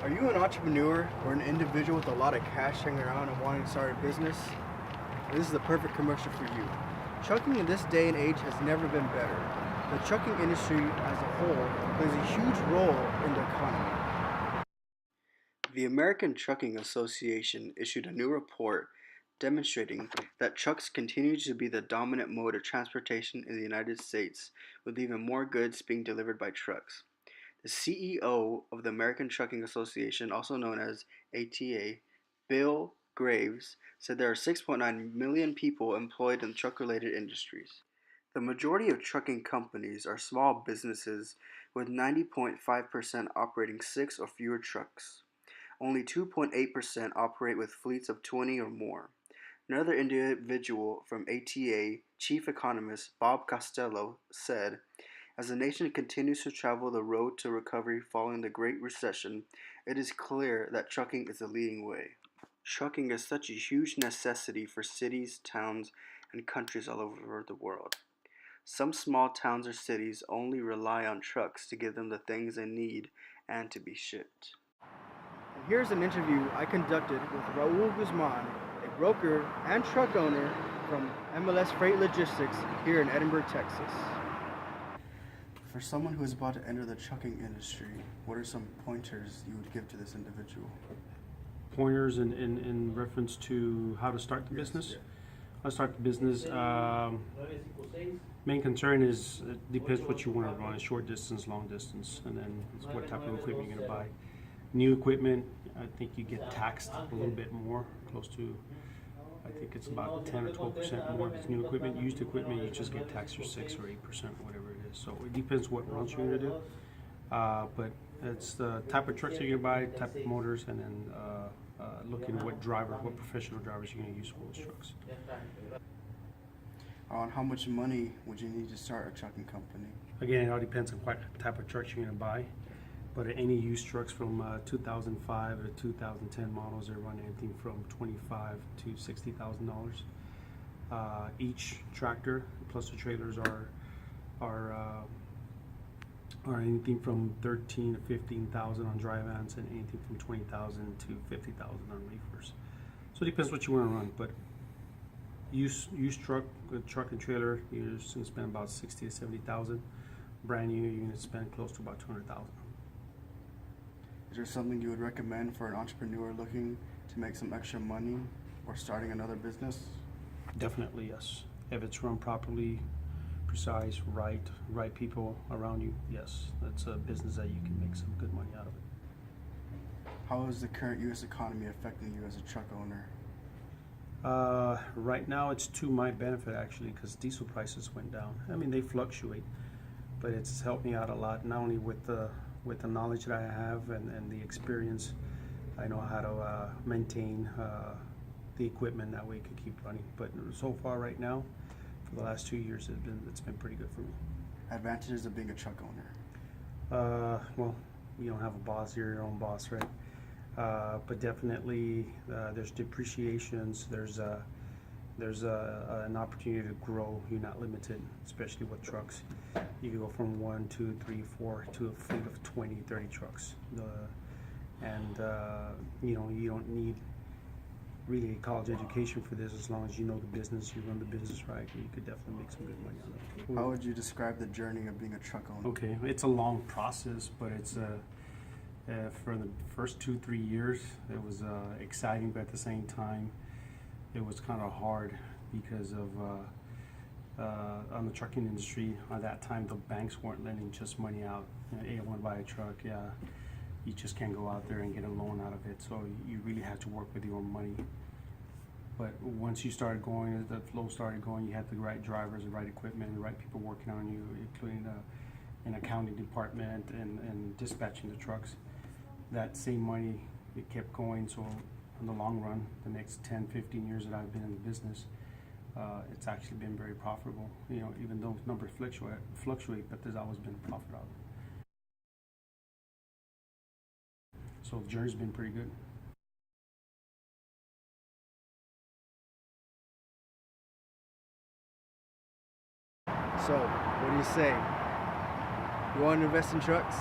Are you an entrepreneur or an individual with a lot of cash hanging around and wanting to start a business? This is the perfect commercial for you. Trucking in this day and age has never been better. The trucking industry as a whole plays a huge role in the economy. The American Trucking Association issued a new report demonstrating that trucks continue to be the dominant mode of transportation in the United States, with even more goods being delivered by trucks. The CEO of the American Trucking Association, also known as ATA, Bill Graves, said there are 6.9 million people employed in truck-related industries. The majority of trucking companies are small businesses, with 90.5% operating 6 or fewer trucks. Only 2.8% operate with fleets of 20 or more. Another individual from ATA, Chief Economist Bob Costello, said, as the nation continues to travel the road to recovery following the Great Recession, it is clear that trucking is the leading way. Trucking is such a huge necessity for cities, towns, and countries all over the world. Some small towns or cities only rely on trucks to give them the things they need and to be shipped. And here's an interview I conducted with Raul Guzman, a broker and truck owner from MLS Freight Logistics here in Edinburgh, Texas. For someone who is about to enter the trucking industry, what are some pointers you would give to this individual? Pointers in reference to how to start the business? Yeah. How to start the business. Main concern is it depends what you want to run, short distance, long distance, and then what type of equipment you're going to buy. New equipment, I think you get taxed a little bit more, close to, I think it's about 10 or 12% more if it's new equipment. Used equipment, you just get taxed for 6 or 8%, whatever it is. So it depends what runs you're going to do. But it's the type of trucks you're going to buy, type of motors, and then looking at what professional drivers you're going to use for those trucks. On how much money would you need to start a trucking company? Again, it all depends on what type of trucks you're going to buy. But any used trucks from 2005 or 2010 models are running anything from $25,000 to $60,000. Each tractor plus the trailers are anything from $13,000 to $15,000 on dry vans, and anything from $20,000 to $50,000 on reefers. So it depends what you want to run. But used truck and trailer, you're just going to spend about $60,000 to $70,000. Brand new, you're going to spend close to about $200,000. Is there something you would recommend for an entrepreneur looking to make some extra money or starting another business? Definitely, yes. If it's run properly, precise, right people around you, yes, that's a business that you can make some good money out of it. How is the current U.S. economy affecting you as a truck owner? Right now, it's to my benefit actually, because diesel prices went down. I mean, they fluctuate, but it's helped me out a lot, not only with the knowledge that I have and the experience. I know how to maintain the equipment, that way it can keep running. But so far right now, for the last 2 years, it's been pretty good for me. Advantages of being a truck owner? Well, you don't have a boss, you're your own boss, right? But definitely there's depreciations, there's an opportunity to grow. You're not limited, especially with trucks. You can go from 1, 2, 3, 4 to a fleet of 20, 30 trucks. You don't need really a college education for this, as long as you know the business, you run the business right, you could definitely make some good money on it. How would you describe the journey of being a truck owner? Okay, it's a long process, but it's for the first 2-3 years, it was exciting, but at the same time, it was kind of hard because of on the trucking industry at that time, the banks weren't lending just money out. Hey, I want to buy a truck. Yeah, you just can't go out there and get a loan out of it. So you really had to work with your own money. But once you started going, the flow started going, you had the right drivers, the right equipment, the right people working on you, including an accounting department and dispatching the trucks. That same money, it kept going. So in the long run, the next 10-15 years that I've been in the business, it's actually been very profitable. Even though numbers fluctuate, but there's always been profit out of it. So the journey's been pretty good. So, what do you say? You want to invest in trucks?